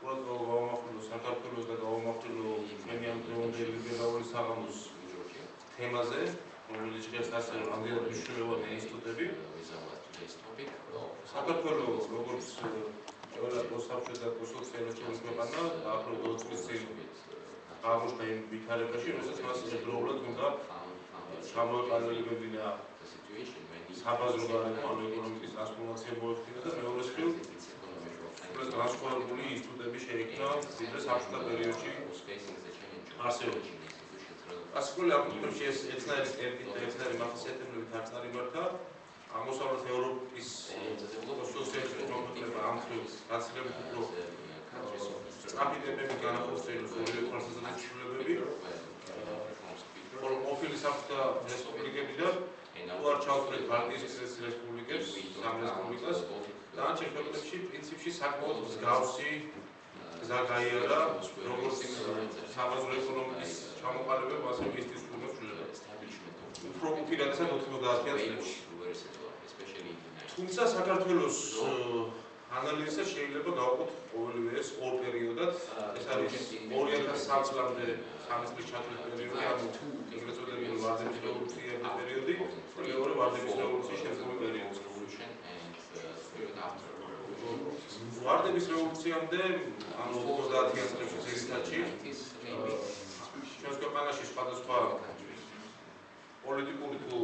უბრალოდ გავამახვილო საქართველოს და გავამახვილო ჩვენი ამ დღევანდელი ლიბერალური საღამოს თემაზე, რომელიც დღეს ასე რამდენად მნიშვნელოვანი ინსტიტუტები. საქართველოს როგორც ყველა პოსტსაბჭოთა და პოსტსოციალისტური ქვეყანა დაახლოებით 20 წლის წინ აღმოჩნდა იმ ვითარებაში, როდესაც მას ერთდროულად უნდა ჩამოეყალიბებინა საბაზრო გარემო, ანუ ეკონომიკის ტრანსფორმაცია მოეხდინა და მეორე მხრივ განსხვავებული ინსტიტუტები შეიქმნა ვიდრე საბჭოთა პერიოდში არსებობდა. ასიკული აკუთვნებში ეს ერთნაირი მახასიათებლებით არ წარიმართა. აღმოსავლეთ ევროპის სოციალისტური მოქმედება ამ მხრივ გაცილებით უფრო სწრაფი ტემპებით განახორციელებს ორივე ფარგლების ცვლილებები. ხოლო ყოფილი საბჭოთა რესპუბლიკებიდან თუ არ ჩავთვლით ბალტიის რესპუბლიკებს, სამ რესპუბლიკას, დანარჩენ ქვეყნებში პრინციპში საკმაოდ მსგავსი გზა გაიარა, როგორც საბაზრო ეკონომიკის ჩამოყალიბება, ასევე მისთვის ცვლილება. უფრო უპირატესად 90-იან წლებში. თუმცა საქართველოს ანალიზზე შეიძლება გავყოთ ყოველივე ეს ორ პერიოდად. ეს არის 2003 წლამდე 3 წლის ჩათვლის პერიოდი, ანუ ეგრეთ წოდებული ვარდების რევოლუციის პერიოდი, მეორე ვარდების რევოლუციის შემდგომი პერიოდი. ვარდების რევოლუციამდე, ანუ 90-იან წლებში ძირითადში, ჩვენს ქვეყანაში სხვადასხვა პოლიტიკური თუ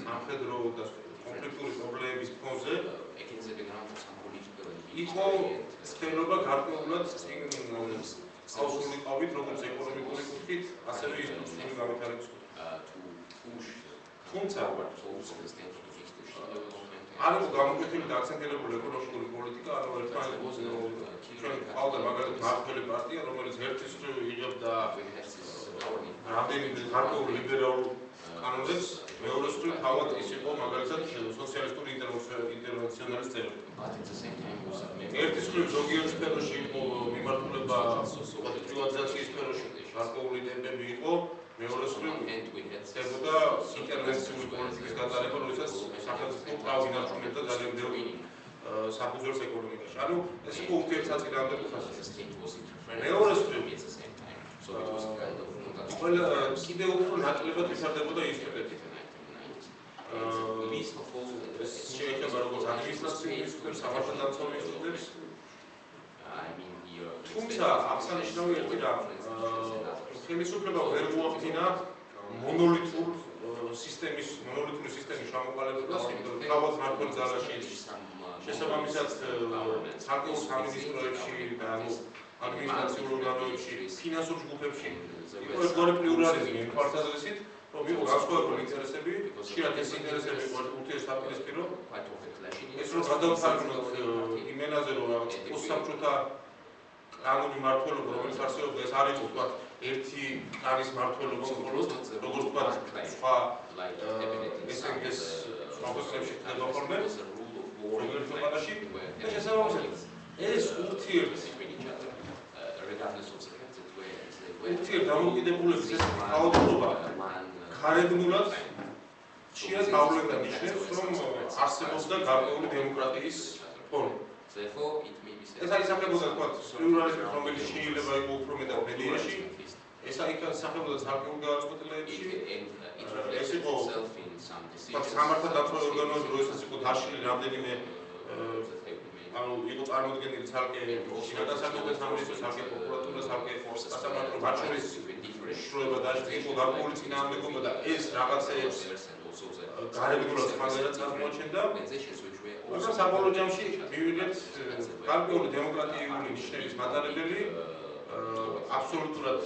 სამხედრო და კონფლიქტური პრობლემების ფონზე იყო ცდილობა გარკვეულად აუზრუნავით როგორც ეკონომიკური კუთხით, ასევე ინსტიტუციური განვითარების კუთხით. თუმცა არ იყო გამოკვეთილი და აქცენტირებული ეკონომიკური პოლიტიკა, ანუ ერთმანეთს ჩვენ ყავდა მაგალითად მართველი პარტია, რომელიც ერთის მხრივ იღებდა რამდენიმე გარკვეულ ლიბერალურ კანონებს, მეორე მხრივ თავად ის იყო მაგალითად სოციალისტური ინტერვენციონალის წევრი. ერთის მხრივ ზოგიერთ სფეროში იყო მიმართულება პრივატიზაციის სფეროში გარკვეული ტემპები იყო, მეორე მხრივ ხდებოდა ინტერვენციული პოლიტიკის გატარება, როდესაც სახელმწიფო კვლავ ინარჩუნებდა ძალიან ბევრ საფუძველს ეკონომიკაში. ანუ ეს იყო ურთიერთსაწყილამდე ხასიათი. მეორე მხრივ კიდევ უფრო ნაკლებად ვითარდებოდა ინსტიტუტები. ეს შეეხება როგორც ადმინისტრაციულ ინსტიტუტებს, სამართალდამცავ ინსტიტუტებს. თუმცა აღსანიშნავი ერთი რამ, ხელისუფლება ვერ მოახდინა მონოლითური სისტემის ჩამოყალიბებას, იმიტომ რომ თავად მმართველ ძალაში შესაბამისად ცალკეულ სამინისტროებში და ადმინისტრაციულ ორგანოებში, ფინანსურ ჯგუფებში იყო ერთგვარი პლურალიზმი იმ თვალსაზრისით, რომ იყო განსხვავებული ინტერესები, ხშირად ეს ინტერესები იყო ურთიერთსაპირისპირო. ეს რომ გადავთარგმნოთ იმენაზე, რომ რაღაც პოსტსაბჭოთა კანონი მმართველობა, რომელიც არსებობდა, ეს არ იყო თქვათ ერთი კანის მმართველობა, მხოლოდ როგორც თქვათ სხვა SNG-ს სხვა ქვეყნებში ხდება ხოლმე, როგორც ქვეყანაში და შესაბამისად ეს ურთიერთდამოკიდებულების ეს რაოდენობა გარეგნულად ხშირად გავლენდა ნიშნებს, რომ არსებობდა გარკვეული დემოკრატიის ფონი. ეს არის სახელმწიფო თქვათ პლურალიზმი, რომელიც შეიძლება იყო უფრო მეტად მედიაში, ეს არის სახელმწიფო ცალკეულ გადაწყვეტილებებში, ეს იყო სამართალდამცავ ორგანოებში, როდესაც იყო დაშლილი რამდენიმე ანუ იყო წარმოდგენილი ცალკე შინაგანსაკუთრებთა სამინისტრო, ცალკე პროკურატურა, ცალკე სასამართლო, მათ შორის შროება დაიწყო, იყო გარკვეული წინააღმდეგობა და ეს რაღაცეებს გარეგნულად ხაზერად წარმოაჩენდა. მაგრამ საბოლოო ჯამში მივიღეთ გარკვეული დემოკრატიული ნიშნების მატარებელი, აბსოლუტურად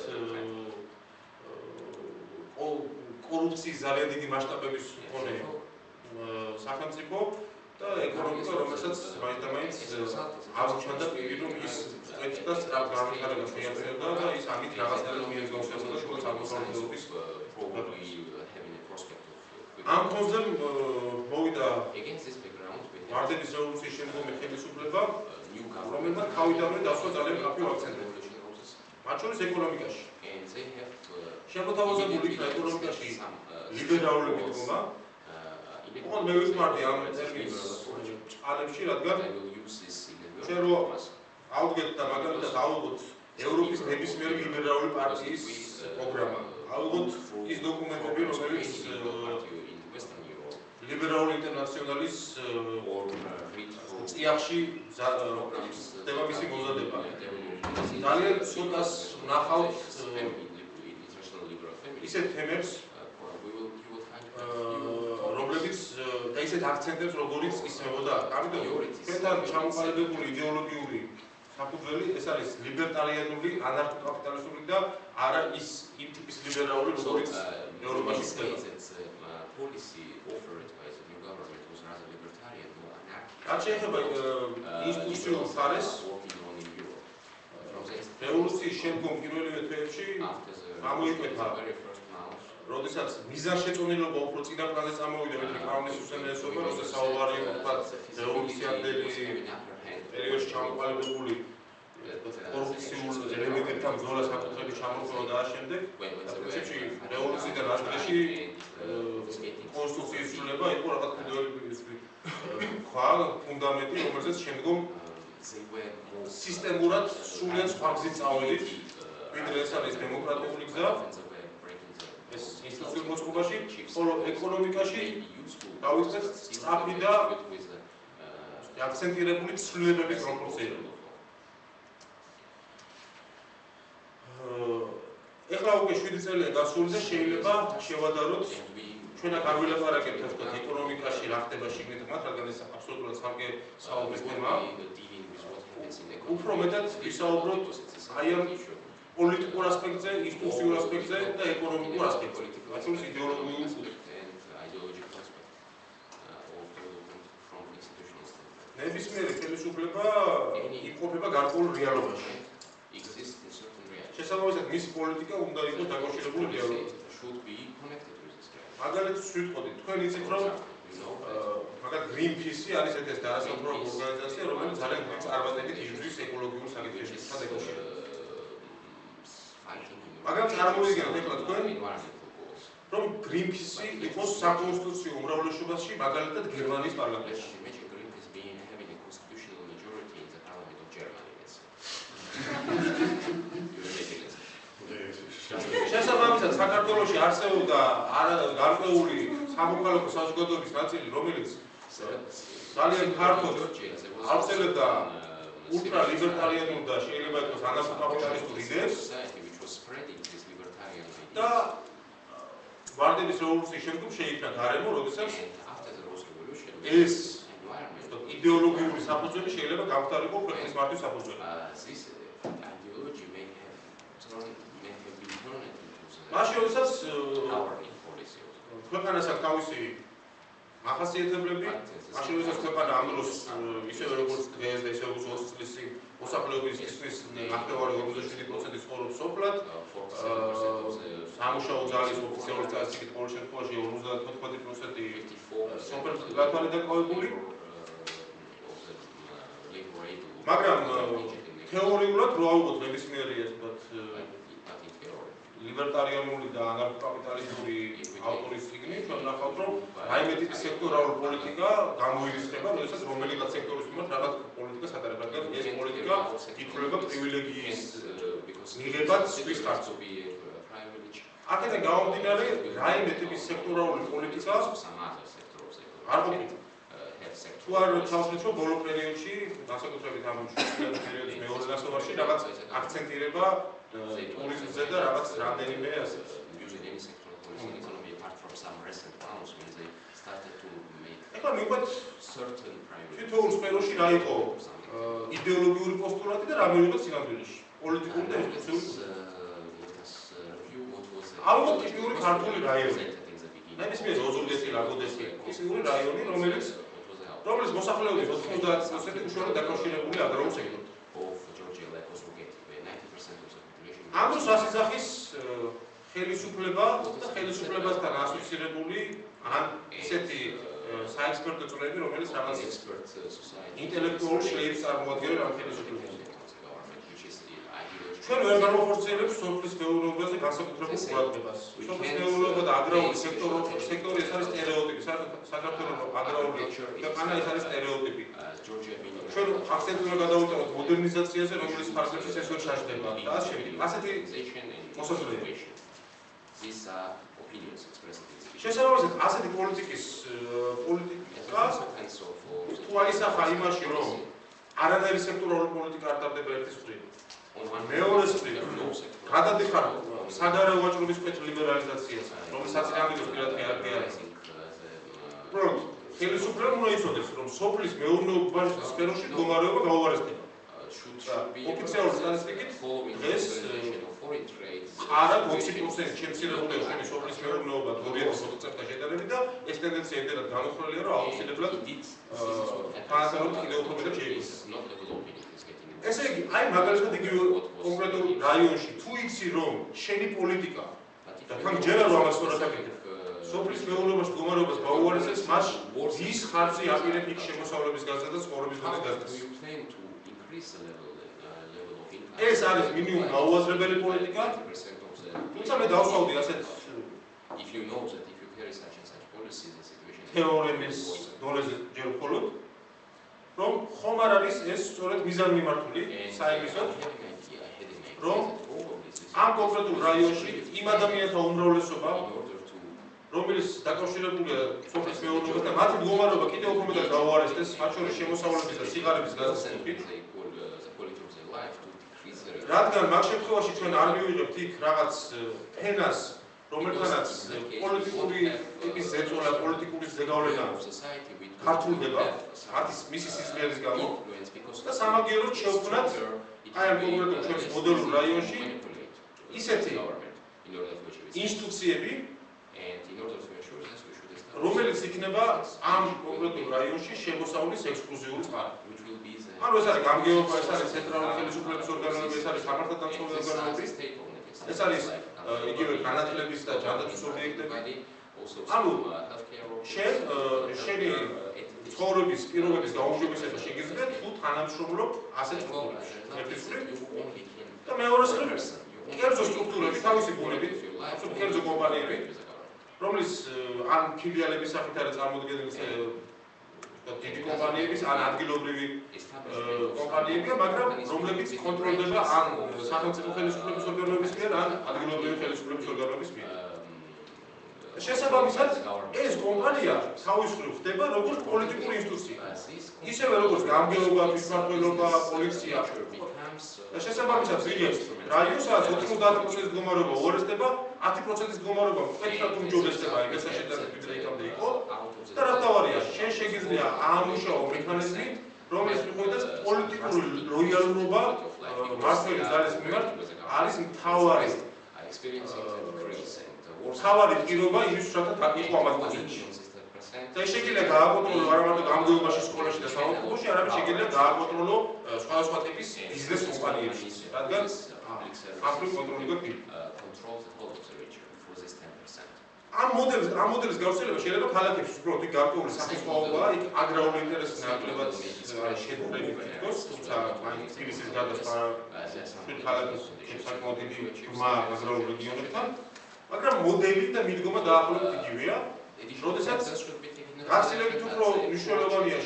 კორუფციის ძალიან დიდი მასშტაბების მქონე სახელმწიფო და ეკონომიკა, რომელსაც მაინც აღჩნდა პირი, რომ ის წვეთდა სწრაფ განვითარებას მიაღწევდა და ის ამით რაღაცნაირად მიემგზავრებოდა როგორც აღმოსავლეთ ევროპის ქვეყნებს. ამ ფონზე მოვიდა ვარდების რევოლუციის შემდგომი ხელისუფლება, რომელმაც თავიდანვე დასვა ძალიან მკაფიო აქცენტები. მათ შორის ეკონომიკაში. შემოთავაზებული იქნა ეკონომიკაში ლიბერალური მიდგომა. ოღონდ მე ვიხმარდი ამ ტერმინს ჭყალებში, რადგან ჩვენ რო ავდგეთ და მაგალითად ავიღოთ ევროპის ნებისმიერი ლიბერალური პარტიის პროგრამა. ავიღოთ ის დოკუმენტები, რომელიც ლიბერალური ინტერნაციონალის წიაღში ხდება მისი მოზადება. ძალიან ცოტას ვნახავთ ისეთ თემებს, რომლებიც და ისეთ აქცენტებს, როგორიც ისმებოდა. ამიტომ ჩვენთან ჩამოყალიბებული იდეოლოგიური საფუძველი ეს არის ლიბერტარიანული, ანარქო-კაპიტალისტური და არა ის იმ ტიპის ლიბერალური, როგორიც ევროპაში ხდება. რაც შეეხება ინსტიტუციურ მხარეს, რევოლუციის შემდგომ პირველივე თვეებში გამოიკვეთა, როდესაც მიზანშეწონილობა უფრო წინა პლანზე წამოვიდა, ვიდრე კანონის უსამართლობა, როცა საუბარი იყო თქვათ რევოლუციამდელი პერიოდში ჩამოყალიბებული კორუფციულ ელემენტებთან ბრძოლა საკუთრების ჩამოყალიბება და შემდეგ პრინციპში რევოლუციიდან აშკარაში კონსტიტუციის ცვლილება იყო რაღაც ფუნდამენტი, რომელზეც შემდგომ სისტემურად სრულიად სხვა გზით წავედით, ვიდრე ეს არის დემოკრატიული გზა, ეს ინსტიტუციურ მოწყობაში, ხოლო ეკონომიკაში დავიწყეთ სწრაფი და აქცენტირებული ცვლილებების პროპორცია. ეხლა უკვე 7 წელია გასული და შეიძლება შევადაროთ ჩვენ აქ არ ვილაპარაკებთ თქო ეკონომიკაში რა ხდება შიგნით მათ, რადგან ეს აბსოლუტურად სამგე საუბრის თემაა. უფრო მეტად ვისაუბროთ აი ამ პოლიტიკურ ასპექტზე, ინსტიტუციურ ასპექტზე და ეკონომიკურ ასპექტზე. ასეც იდეოლოგიურ ნებისმიერი ხელისუფლება იმყოფება გარკვეულ რეალობაში. შესაბამისად, მისი პოლიტიკა უნდა იყოს დაკავშირებული რეალობასთან. მაგალითად, ვიტყოდით, თქვენ იცით, რომ მაგალითად Greenpeace არის ერთ-ერთი არასამთავრობო ორგანიზაცია, რომელიც ძალიან დიდი წარმატებით იბრძვის ეკოლოგიურ საკითხებთან ეკოშენებას. მაგრამ წარმოიდგინეთ ეხლა თქვენ, რომ Greenpeace იყოს საკონსტიტუციო უმრავლესობაში, მაგალითად გერმანიის პარლამენტში. შესაბამისად, საქართველოში არსებობდა გარკვეული სამოქალაქო საზოგადოების ნაწილი, რომელიც ძალიან ფართოდ ავრცელებდა ულტრალიბერტარიანულ და შეიძლება ითქვას ანარქო-კაპიტალისტურ იდეებს და ვარდების რევოლუციის შემდგომ შეიქმნა გარემო, როდესაც ეს იდეოლოგიური საფუძველი შეიძლება გამხდარიყო ქვეყნის მართვის საფუძველი. მაშინ როდესაც ქვეყანას აქვს თავისი მახასიათებლები, მაშინ როდესაც ქვეყანა ამ დროს ისევე როგორც დღეს და ისევე 20 წლის წინ მოსახლეობის ისმის ნახევარი 47% ცხოვრობს სოფლად, სამუშაო ძალის ოფიციალური სტატისტიკით ყოველ შემთხვევაში 54% სოფელში დაკავებული. მაგრამ თეორიულად რო ავიღოთ ნებისმიერი ასე ვთქვათ ლიბერტარიანული და ანარქო-კაპიტალისტური ავტორის წიგნი, ჩვენ ვნახავთ, რომ რაიმე ტიპის სექტორალური პოლიტიკა გამოირისხება, როდესაც რომელიღაც სექტორის მიმართ რაღაც პოლიტიკას ატარებს, რადგან ეს პოლიტიკა ითვლება პრივილეგიის მიღებად სხვის ხარჯზე. აქედან გამომდინარე, რაიმე ტიპის სექტორალური პოლიტიკა არ ყოფილა. თუ არ ჩავშლით, რომ ბოლო პერიოდში, განსაკუთრებით ამ პერიოდის მეორე ნახევარში რაღაც აქცენტირება ტურიზმზე და რაღაც რამდენიმე ასე. ეხლა მივყვეთ თითოეულ სფეროში რა იყო იდეოლოგიური პოსტულატი და რა მივიღეთ სინამდვილეში, პოლიტიკური და ინსტიტუციური. ალბათ ტიპიური ქართული რაიონი. ნებისმიერ ოზურგეთი, ლაგოდესი, ტიპური რაიონი, რომელიც მოსახლეობის 90% უშუალოდ დაკავშირებული აგრარულ სექტორთან. ამ დროს ასიზახის ხელისუფლება და ხელისუფლებასთან ასოცირებული ან ისეთი საექსპერტო წრეები, რომელიც რაღაც ინტელექტუალურ შლეიფს წარმოადგენენ ამ ხელისუფლებას. ჩვენ ვერ გამოხორციელებთ სოფლის მეურნეობაზე განსაკუთრებულ ყურადღებას. სოფლის მეურნეობა და აგრარული სექტორი ეს არის სტერეოტიპი. საქართველოს აგრარული ქვეყანა ეს არის სტერეოტიპი. ჩვენ აქცენტი უნდა გადავუჭეროთ მოდერნიზაციაზე, რომლის ფარგლებშიც ეს ვერ ჩაჯდება. და ასე შემდეგ. ასეთი მოსაზრებები. შესაბამისად, ასეთი პოლიტიკა თუ აისახა იმაში, რომ არანაირი სექტორალური პოლიტიკა არ ტარდება ერთის მხრივ. მეორეს მხრივ, გადადიხარ საგარეო ვაჭრობის ქვეშ ლიბერალიზაციაზე, რომელსაც ამიტომ პირადად არ გეარის. უბრალოდ ხელისუფლებამ უნდა იცოდეს, რომ სოფლის მეურნეობის სფეროში მდგომარეობა გაუარესდება. ოფიციალური სტატისტიკით დღეს არა 20% შემცირებულია ჩვენი სოფლის მეურნეობა 2020 წელთან შედარებით და ეს ტენდენცია იმდენად განუხრელია, რომ აუცილებლად თანასწორად კიდევ უფრო მეტად შეიქმნება. ესე იგი, აი მაგალითად იგივე კონკრეტულ რაიონში თუ იცი რომ შენი პოლიტიკა და თან ჯერა რომ ამას სწორად აკეთებ სოფლის მეურნეობას მდგომარეობას გაუარესებს, მას ის ხარჯი აპირებ იქ შემოსავლების გაზრდა და ცხოვრების დონის გაზრდას. ეს არის მინიმუმ გაუაზრებელი პოლიტიკა. თუმცა მე დავსვავდი ასეთ თეორემის დონეზე ჯერ მხოლოდ რომ ხომ არ არის ეს სწორედ მიზანმიმართული საიმისოდ რომ ამ კონკრეტულ რაიონში იმ ადამიანთა უმრავლესობა რომელიც დაკავშირებულია სოფლის მეურნეობასთან, მათი მდგომარეობა კიდევ უფრო მეტად გაუარესდეს, მათ შორის შემოსავლების და სიღარიბის გაზრდით. რადგან მაგ შემთხვევაში ჩვენ არ მივიღებთ იქ რაღაც ფენას, რომელთანაც პოლიტიკური ტიპის ზეწოლა, პოლიტიკური ზეგავლენა ქართულდება, მისი სიზმერის გამო და სამაგიეროდ შევქმნათ აი ამ კონკრეტულ ჩვენს მოდელურ რაიონში ისეთი ინსტიტუციები, რომელიც იქნება ამ კონკრეტულ რაიონში შემოსავლის ექსკლუზიური წყარო. ანუ ეს არის გამგეობა, ეს არის ცენტრალური ხელისუფლების ორგანოები, ეს არის სამართალდამცავი ორგანოები, ეს არის იგივე განათლების და ჯანდაცვის ობიექტები. ანუ შენი ცხოვრების პირობების გაუმჯობესება შეგიძლია თუ თანამშრომლობ ასეთ სტრუქტურებში. ერთის მხრივ და მეორეს მხრივ კერძო სტრუქტურები თავისი ბუნებით, absolut კერძო კომპანიები, რომლის ან ფილიალების სახით არის წარმოდგენილი დიდი კომპანიების, ან ადგილობრივი კომპანიებია, მაგრამ რომლებიც კონტროლდება ან სახელმწიფო ხელისუფლების ორგანოების მიერ, ან ადგილობრივი ხელისუფლების ორგანოების მიერ. შესაბამისად, ეს კომპანია თავის მხრივ ხდება როგორც პოლიტიკური ინსტიტუცია. ისევე როგორც გამგეობა, თვითმმართველობა, პოლიცია. და შესაბამისად, ვიღებს რაიონს, სადაც 90% მდგომარეობა უარესდება, 10% მდგომარეობა მკვეთრად უმჯობესდება, ეს შედეგად ვიდრე იქამდე იყო. და რა თავარია, შენ შეგიძლია აამუშავო მექანიზმი, რომელიც მიხედავს პოლიტიკური ლოიალობა მმართველი ძალის მიმართ არის მთავარი პირობა იმის რათა იყო ამათ პოზიციაში. და შეგიძლია გააკონტროლო არა მარტო გამგეობაში, სკოლაში და საავადმყოფოში, არამედ შეგიძლია გააკონტროლო სხვადასხვა ტიპის ბიზნეს კომპანიებში, რადგან აფრიკ კონტროლი გვაქვს. ამ მოდელის გავრცელება შეიძლება ქალაქებში უბრალოდ იქ გარკვეული სახელმწიფოებაა, იქ აგრარული ინტერესი ნაკლებად შედარებით თითქოს, თუმცა თბილისის გადასხმა ქალაქებში საკმაოდ დიდი ღრმა აგრარულ რეგიონებთან, მაგრამ მოდელი და მიდგომა დაახლოებით იგივეა, როდესაც გაცილებით უფრო მნიშვნელოვანია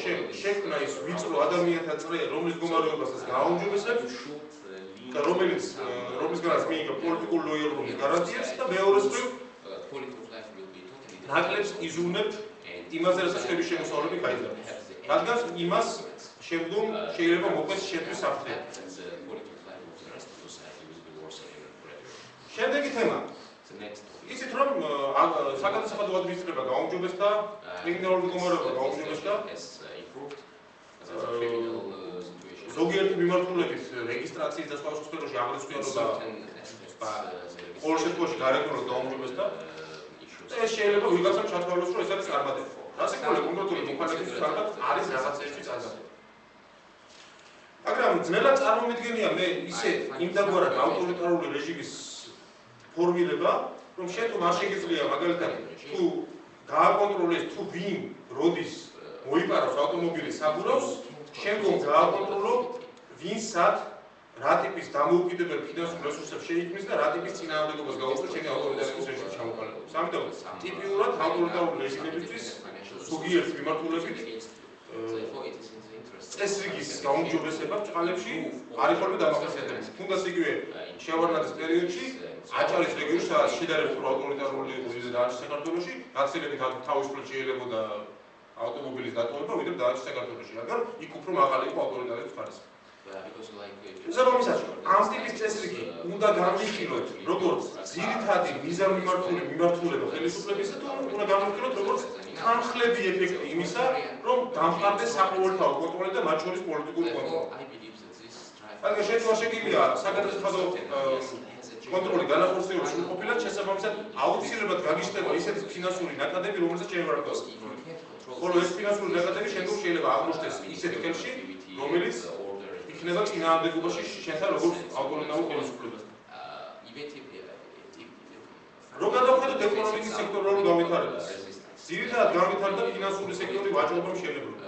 შექმნა ის ვიწრო ადამიანთა წრე, რომლის მდგომარეობასაც გააუმჯობესებს და რომლისგანაც მიიღება პოლიტიკურ ლოიალობის გარანტიებს და მეორეს მხრივ ნაკლებს იზრუნებ იმაზე, რასაც ხების შემოსავლები გაიზარდოს. რადგან იმას შემდგომ შეიძლება მოყვეს შეთვის საფრთხე. შემდეგი თემა. იცით რომ საკადასახადო ადმინისტრება გაუმჯობესდა, კრიმინალური მდგომარეობა გაუმჯობესდა. ზოგიერთი მიმართულებით რეგისტრაციის და სხვა სფეროში აღრიცხვიანობა ყოველ შემთხვევაში გარეგნულად გაუმჯობესდა. ეს შეიძლება ვიღაცამ ჩათვალოს, რომ ეს არის წარმატება. რასაკვირველია, კონკრეტული მომხმარებლის თანახმად არის რაღაცეებში წარმატება. მაგრამ ძნელად წარმომიდგენია მე ისე იმდაგვარად ავტორიტარული რეჟიმის ფორმირება, რომ შენ თუ მას შეგიძლია მაგალითად თუ გააკონტროლეს თუ ვინ როდის მოიპაროს ავტომობილი საბურავს, შემდგომ გააკონტროლო ვინ სად რა ტიპის დამოუკიდებელ ფინანსურ რესურსებს შეიქმნის და რა ტიპის წინააღმდეგობას გაუწევს შენი ავტორიტარების რეჟიმის ჩამოყალიბებას. ამიტომ ტიპიურად ავტორიტარული რეჟიმებისთვის ზოგიერთ მიმართულებით წესრიგის გაუმჯობესება ბჭყალებში არ იყო დამახასიათებელი. თუნდაც იგივე შევარდნაძის პერიოდში აჭარის რეგიონში სადაც შედარებით ავტორიტარული და საქართველოში გაცილებით თავისუფლად შეიძლებოდა ავტომობილის დატოვება, ვიდრე დააჩი საქართველოში, რადგან იქ უფრო მაღალი იყო ავტორიტარების ხარისხი. ზოგადად ამ ტიპის წესრიგი უნდა განვიხილოთ როგორც ძირითადი მიმართულება ხელისუფლებისა თუ უნდა განვიხილოთ როგორც თანხლები ეფექტი იმისა, რომ დამყარდეს საყოველთაო კონტროლი და მათ შორის პოლიტიკური კონტროლი. რადგან შეგვაშეგილია საგადასახადო კონტროლი განახორციელოს სრულყოფილად შესაბამისად აუცილებლად გაგიჩნდება ისეთი ფინანსური ნაკადები, რომელსაც შეევარდოს. ხოლო ეს ფინანსური ნაკადები შემდგომ შეიძლება აღმოჩნდეს ისეთ ხელში, რომელიც იქნება წინააღმდეგობაში შენთან როგორც ავტორიტარულ ხელისუფლებასთან. რო გადავხედოთ ეკონომიკის სექტორალურ განვითარებას, ძირითადად განვითარდა ფინანსური სექტორი ვაჭრობამ შელებრობა.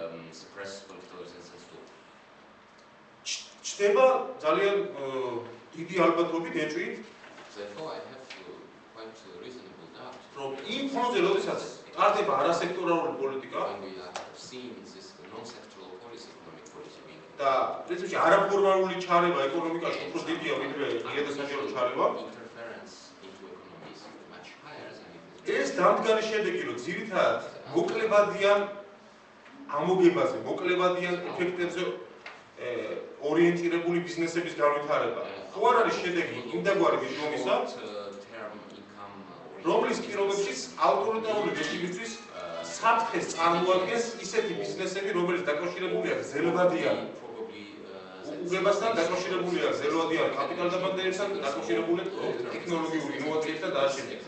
ჩდება ძალიან დიდი ალბათობით ეჭვით, რომ იმ ფონზე, როდესაც ტარდება არასექტორალური პოლიტიკა და პრინციპში არაფორმალური ჩარევა ეკონომიკაში უფრო დიდია ვიდრე იადასაჯარო ჩარევა. ეს დამდგარი შედეგი, რომ ძირითადად მოკლებადიან ამოგებაზე, მოკლებადიან ეფექტებზე ორიენტირებული ბიზნესების განვითარება. თუ არ არის შედეგი იმდაგვარი მიდგომისა, რომლის პირობებშიც ავტორიტარული რეჟიმისთვის საფრთხეს წარმოადგენს ისეთი ბიზნესები, რომელიც დაკავშირებულია გრძელვადიან უგებასთან, დაკავშირებულია გრძელვადიან კაპიტალდაბანდებასთან, დაკავშირებულია ტექნოლოგიურ ინოვაციებთან და ასე შემდეგ.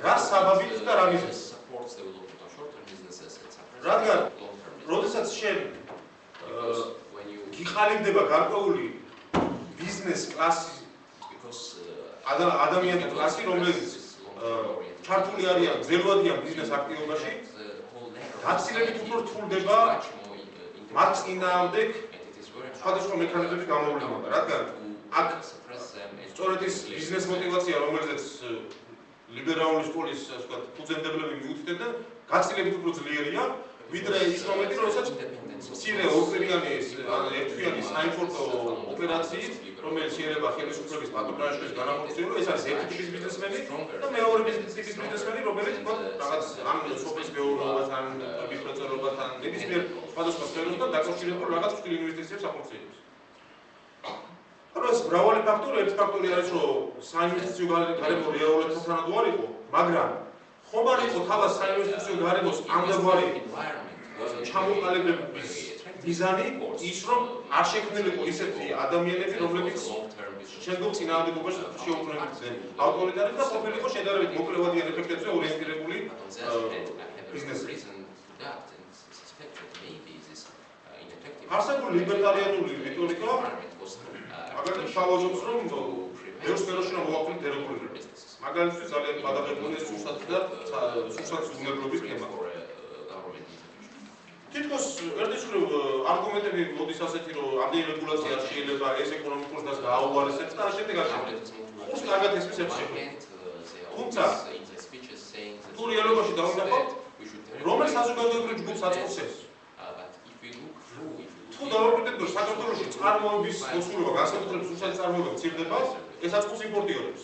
რა საბაბით და რა მიზეზით? რადგან როდესაც შენ გიყალიბდება გარკვეული ბიზნეს კლასი, ადამიანთა კლასი, რომელიც ჩართული არიან გრძელვადიან ბიზნეს აქტივობაში, გაცილებით უფრო რთულდება მათ წინააღმდეგ სხვადასხვა მექანიზმების გამოვლენა, რადგან აქ სწორედ ის ბიზნეს მოტივაცია, რომელზეც ლიბერალური სკოლის, ასე ვთქვათ, ფუძემდებლები მიუთითებდნენ, გაცილებით უფრო ძლიერია, ვიდრე ის მომენტი, როდესაც მცირე ორკვირიანი ან ერთთვიანი საიმპორტო ოპერაციით, რომელიც შეიძლება ხელისუფლების პატრონაჟში განახორციელოს, ეს არის ერთი ტიპის ბიზნესმენი და მეორე ტიპის ბიზნესმენი, რომელიც რაღაც ამ სოფლის მეურნეობასთან, მიწათმოქმედებასთან, ნებისმიერ სხვადასხვა სფეროსთან დაკავშირებულ რაღაც ფრთხილ ინვესტიციებს ახორციელებს. ეს მრავალი ფაქტორი, ერთი ფაქტორი არის, რომ საინვესტიციო გარემო რეალურად თანადო არ იყო, მაგრამ ხომ არ იყო თავად საინვესტიციო გარემოს ამდაგვარი ჩამოყალიბების მიზანი ის, რომ არ შექმნილიყო ისეთი ადამიანები, რომლებიც შემდგომ წინააღმდეგობაში შეუქმნებდნენ ავტორიტარებს და ყოფილიყო შედარებით მოკლევადიან ეფექტებზე ორიენტირებული ბიზნესები. არსებული ლიბერტარიანული რიტორიკა მაგალითად თავაზობს, რომ ბევრ სფეროში რომ მოაქვთ დერეგულირება. მაგალითად ძალიან გადაღებულია სურსათის უზრუნველობის თემა. თითქოს ერთის მხრივ არგუმენტები მოდის ასეთი, რომ ამდენი რეგულაცია შეიძლება ეს ეკონომიკურს და გააუარესებს და ასე შემდეგ. ხურს კარგად ესმის შეფასება. თუმცა თუ რეალობაში დავინახავთ, რომელ საზოგადოებრივ ჯგუფს აწყობს? თუ დავაკვირდეთ, რომ საქართველოში წარმოების მოსულობა, განსაკუთრებით სურსათის წარმოება მცირდება, ეს აწყობს იმპორტიორებს.